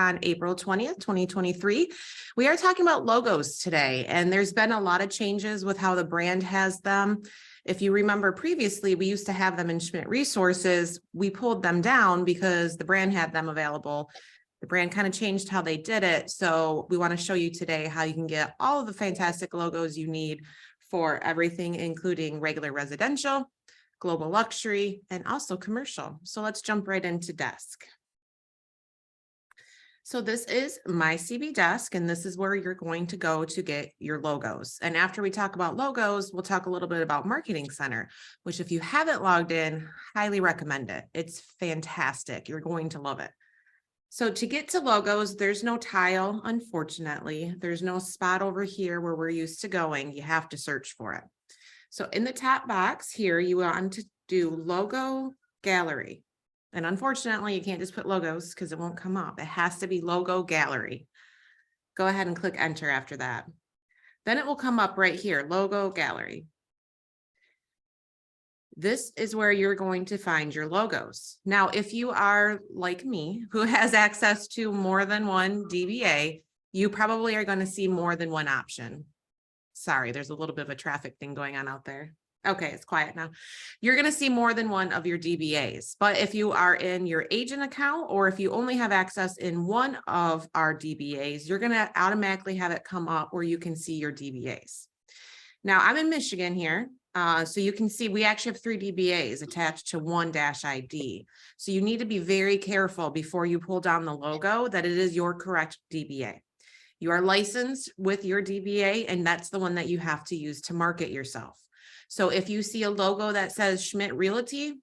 On April 20th, 2023. We are talking about logos today, and there's been a lot of changes with how the brand has them. If you remember previously, we used to have them in Schmidt Resources. We pulled them down because the brand had them available. The brand kind of changed how they did it. So we want to show you today how you can get all of the fantastic logos you need for everything, including regular residential, global luxury, and also commercial. So let's jump right into desk. So this is my CB desk, and this is where you're going to go to get your logos. And after we talk about logos, we'll talk a little bit about Marketing Center, which if you haven't logged in, highly recommend it. It's fantastic. You're going to love it. So to get to logos, there's no tile, unfortunately. There's no spot over here where we're used to going. You have to search for it. So in the top box here, you want to do Logo Gallery. And unfortunately, you can't just put logos because it won't come up. It has to be Logo Gallery. Go ahead and click enter after that. Then it will come up right here, Logo Gallery. This is where you're going to find your logos. Now, if you are like me, who has access to more than one DBA, you probably are going to see more than one option. Sorry, there's a little bit of a traffic thing going on out there. Okay, it's quiet now. You're going to see more than one of your DBAs, but if you are in your agent account, or if you only have access in one of our DBAs, you're going to automatically have it come up where you can see your DBAs. Now I'm in Michigan here. So you can see we actually have 3 DBAs attached to one dash ID. So you need to be very careful before you pull down the logo that it is your correct DBA. You are licensed with your DBA, and that's the one that you have to use to market yourself. So if you see a logo that says Schmidt Realty,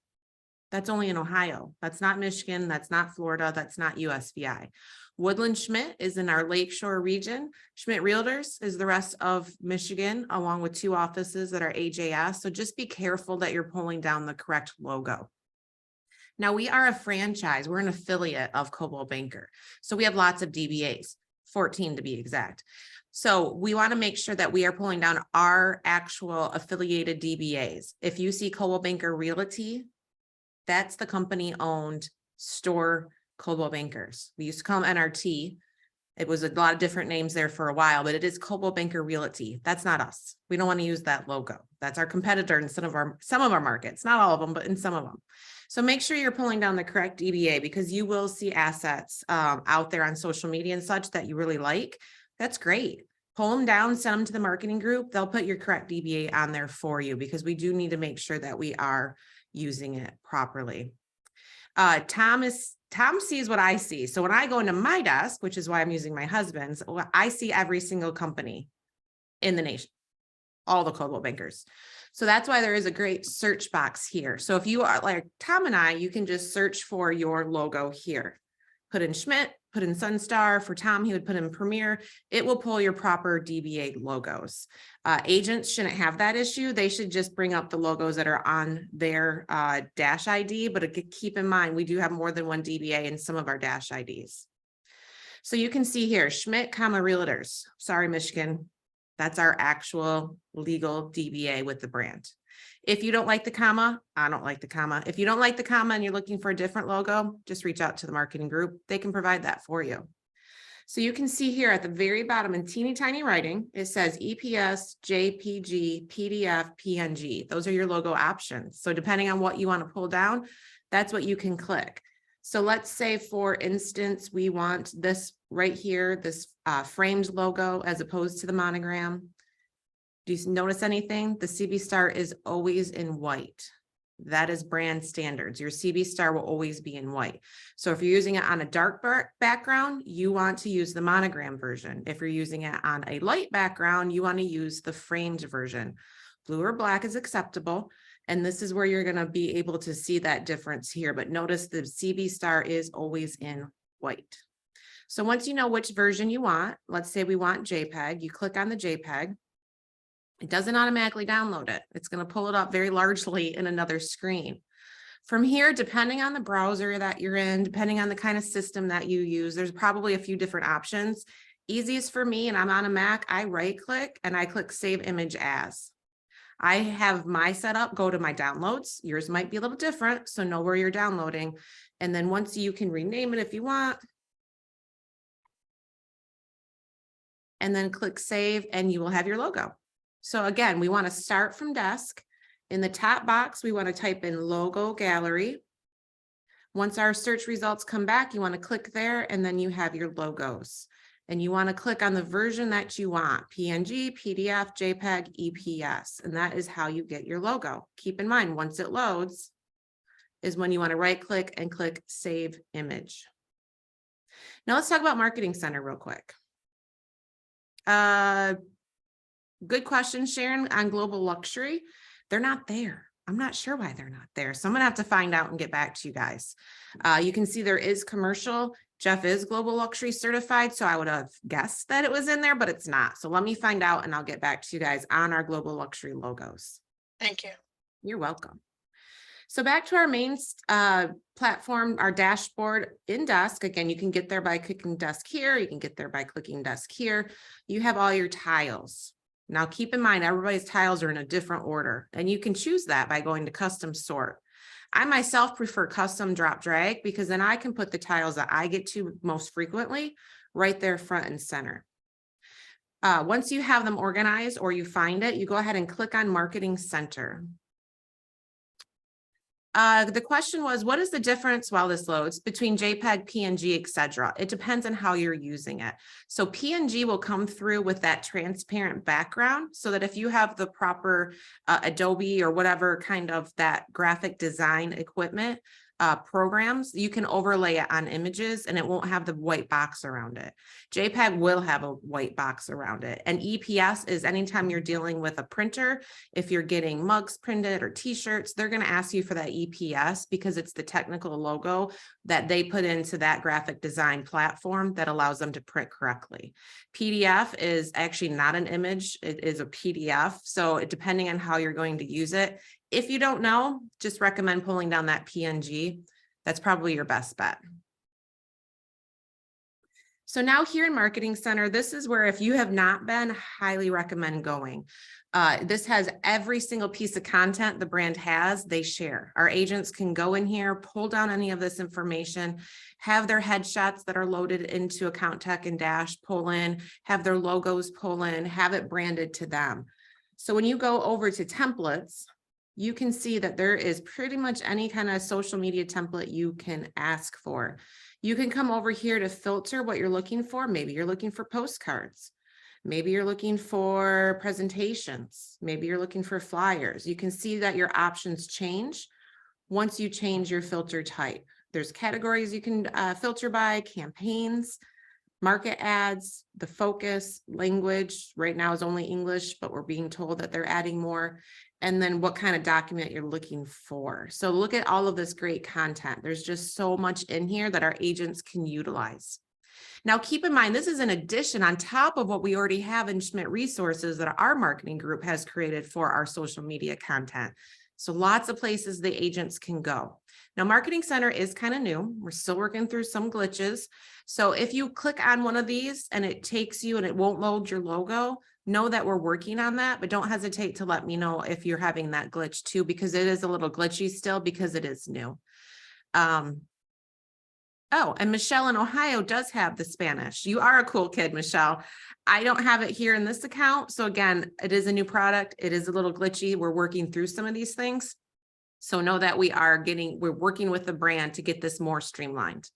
that's only in Ohio. That's not Michigan. That's not Florida. That's not USVI. Woodland Schmidt is in our Lakeshore region. Schmidt Realtors is the rest of Michigan, along with 2 offices that are AJS. So just be careful that you're pulling down the correct logo. Now we are a franchise. We're an affiliate of Coldwell Banker. So we have lots of DBAs, 14 to be exact. So we want to make sure that we are pulling down our actual affiliated DBAs. If you see Coldwell Banker Realty, that's the company owned store Coldwell Bankers. We used to call them NRT. It was a lot of different names there for a while, but it is Coldwell Banker Realty. That's not us. We don't want to use that logo. That's our competitor in some of our markets, not all of them, but in some of them. So make sure you're pulling down the correct DBA, because you will see assets out there on social media and such that you really like. That's great. Pull them down, send them to the marketing group. They'll put your correct DBA on there for you, because we do need to make sure that we are using it properly. Tom sees what I see. So when I go into my desk, which is why I'm using my husband's, I see every single company in the nation, all the Coldwell Bankers. So that's why there is a great search box here. So if you are like Tom and I, you can just search for your logo here. Put in Schmidt, put in Sunstar. For Tom, he would put in Premier. It will pull your proper DBA logos. Agents shouldn't have that issue. They should just bring up the logos that are on their dash ID, but keep in mind, we do have more than one DBA in some of our dash IDs. So you can see here, Schmidt, Realtors. Sorry, Michigan. That's our actual legal DBA with the brand. If you don't like the comma, I don't like the comma. If you don't like the comma and you're looking for a different logo, just reach out to the marketing group. They can provide that for you. So you can see here at the very bottom in teeny tiny writing, it says EPS, JPG, PDF, PNG. Those are your logo options. So depending on what you want to pull down, that's what you can click. So let's say, for instance, we want this right here, this framed logo as opposed to the monogram. Do you notice anything? The CB star is always in white. That is brand standards. Your CB star will always be in white. So if you're using it on a dark background, you want to use the monogram version. If you're using it on a light background, you want to use the framed version. Blue or black is acceptable. And this is where you're going to be able to see that difference here. But notice the CB star is always in white. So once you know which version you want, let's say we want JPEG, you click on the JPEG. It doesn't automatically download it. It's going to pull it up very largely in another screen. From here, depending on the browser that you're in, depending on the kind of system that you use, there's probably a few different options. Easiest for me, and I'm on a Mac, I right click and I click Save Image As. I have my setup go to my downloads. Yours might be a little different, so know where you're downloading. And then once you can rename it if you want, and then click save, and you will have your logo. So again, we want to start from desk. In the top box, we want to type in logo gallery. Once our search results come back, you want to click there, and then you have your logos. And you want to click on the version that you want, PNG, PDF, JPEG, EPS, and that is how you get your logo. Keep in mind, once it loads is when you want to right click and click Save Image. Now let's talk about Marketing Center real quick. Good question, Sharon, on Global Luxury. They're not there. I'm not sure why they're not there. So I'm gonna have to find out and get back to you guys. You can see there is commercial. Jeff is Global Luxury certified, so I would have guessed that it was in there, but it's not. So let me find out and I'll get back to you guys on our Global Luxury logos. Thank you. You're welcome. So back to our main platform, our dashboard in Desk. Again, you can get there by clicking Desk here. You can get there by clicking Desk here. You have all your tiles. Now keep in mind, everybody's tiles are in a different order, and you can choose that by going to custom sort. I myself prefer custom drop drag because then I can put the tiles that I get to most frequently right there front and center. Once you have them organized or you find it, you go ahead and click on Marketing Center. The question was, what is the difference while this loads between JPEG, PNG, etc.? It depends on how you're using it. So PNG will come through with that transparent background so that if you have the proper Adobe or whatever kind of that graphic design equipment, programs, you can overlay it on images and it won't have the white box around it. JPEG will have a white box around it. And EPS is anytime you're dealing with a printer, if you're getting mugs printed or t-shirts, they're going to ask you for that EPS because it's the technical logo that they put into that graphic design platform that allows them to print correctly. PDF is actually not an image, it is a PDF. So depending on how you're going to use it, if you don't know, just recommend pulling down that PNG. That's probably your best bet. So now here in Marketing Center, this is where if you have not been, highly recommend going. This has every single piece of content the brand has, they share. Our agents can go in here, pull down any of this information, have their headshots that are loaded into Account Tech and Dash pull in, have their logos pull in, have it branded to them. So when you go over to templates, you can see that there is pretty much any kind of social media template you can ask for. You can come over here to filter what you're looking for. Maybe you're looking for postcards. Maybe you're looking for presentations. Maybe you're looking for flyers. You can see that your options change once you change your filter type. There's categories you can filter by, campaigns, market ads, the focus, language. Right now is only English, but we're being told that they're adding more. And then what kind of document you're looking for. So look at all of this great content. There's just so much in here that our agents can utilize. Now, keep in mind, this is an addition on top of what we already have in Schmidt Resources that our marketing group has created for our social media content. So lots of places the agents can go. Now, Marketing Center is kind of new. We're still working through some glitches. So if you click on one of these and it takes you and it won't load your logo, know that we're working on that, but don't hesitate to let me know if you're having that glitch too, because it is a little glitchy still because it is new. Oh, and Michelle in Ohio does have the Spanish. You are a cool kid, Michelle. I don't have it here in this account. So again, it is a new product. It is a little glitchy. We're working through some of these things. So know that we're working with the brand to get this more streamlined.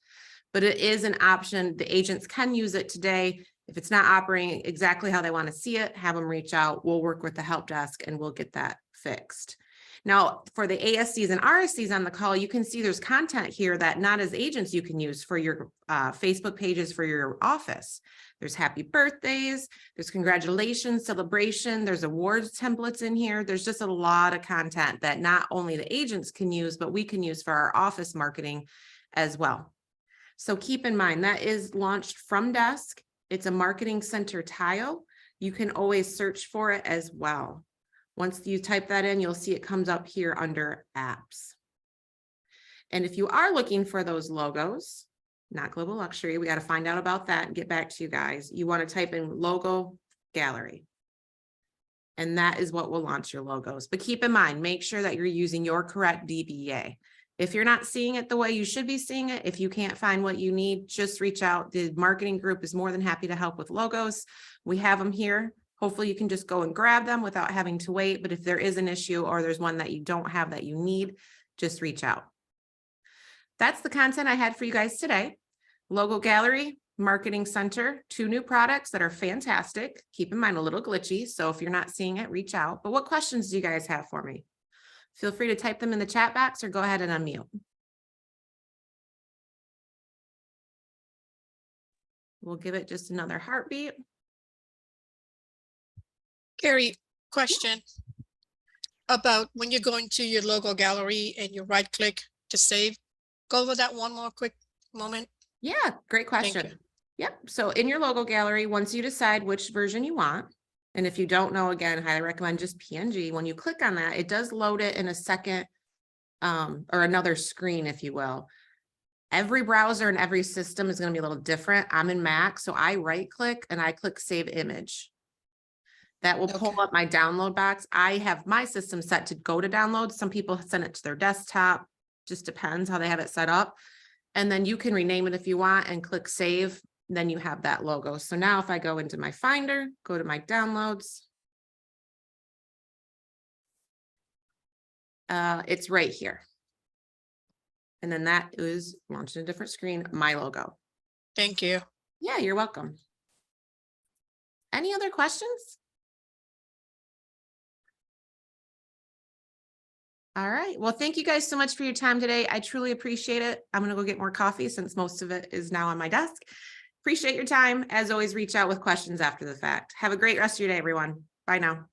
But it is an option. The agents can use it today. If it's not operating exactly how they want to see it, have them reach out. We'll work with the help desk and we'll get that fixed. Now, for the ASCs and RSCs on the call, you can see there's content here that not as agents you can use for your Facebook pages for your office. There's happy birthdays, there's congratulations, celebration, there's awards templates in here. There's just a lot of content that not only the agents can use, but we can use for our office marketing as well. So keep in mind that is launched from Desk. It's a Marketing Center tile. You can always search for it as well. Once you type that in, you'll see it comes up here under apps. And if you are looking for those logos, not Global Luxury, we got to find out about that and get back to you guys. You want to type in logo gallery. And that is what will launch your logos. But keep in mind, make sure that you're using your correct DBA. If you're not seeing it the way you should be seeing it, if you can't find what you need, just reach out. The marketing group is more than happy to help with logos. We have them here. Hopefully you can just go and grab them without having to wait. But if there is an issue or there's one that you don't have that you need, just reach out. That's the content I had for you guys today. Logo Gallery, Marketing Center, 2 new products that are fantastic. Keep in mind, a little glitchy. So if you're not seeing it, reach out. But what questions do you guys have for me? Feel free to type them in the chat box or go ahead and unmute. We'll give it just another heartbeat. Carrie, question about when you're going to your logo gallery and you right click to save. Go over that one more quick moment. Yeah, great question. Yep. So in your logo gallery, once you decide which version you want, and if you don't know, again, highly recommend just PNG. When you click on that, it does load it in a second or another screen, if you will. Every browser and every system is going to be a little different. I'm in Mac, so I right click and I click Save Image. That will pull up my download box. I have my system set to go to download. Some people send it to their desktop. Just depends how they have it set up. And then you can rename it if you want and click Save. Then you have that logo. So now if I go into my Finder, go to my downloads, it's right here. And then that is launched in a different screen, my logo. Thank you. Yeah, you're welcome. Any other questions? All right. Well, thank you guys so much for your time today. I truly appreciate it. I'm going to go get more coffee since most of it is now on my desk. Appreciate your time. As always, reach out with questions after the fact. Have a great rest of your day, everyone. Bye now.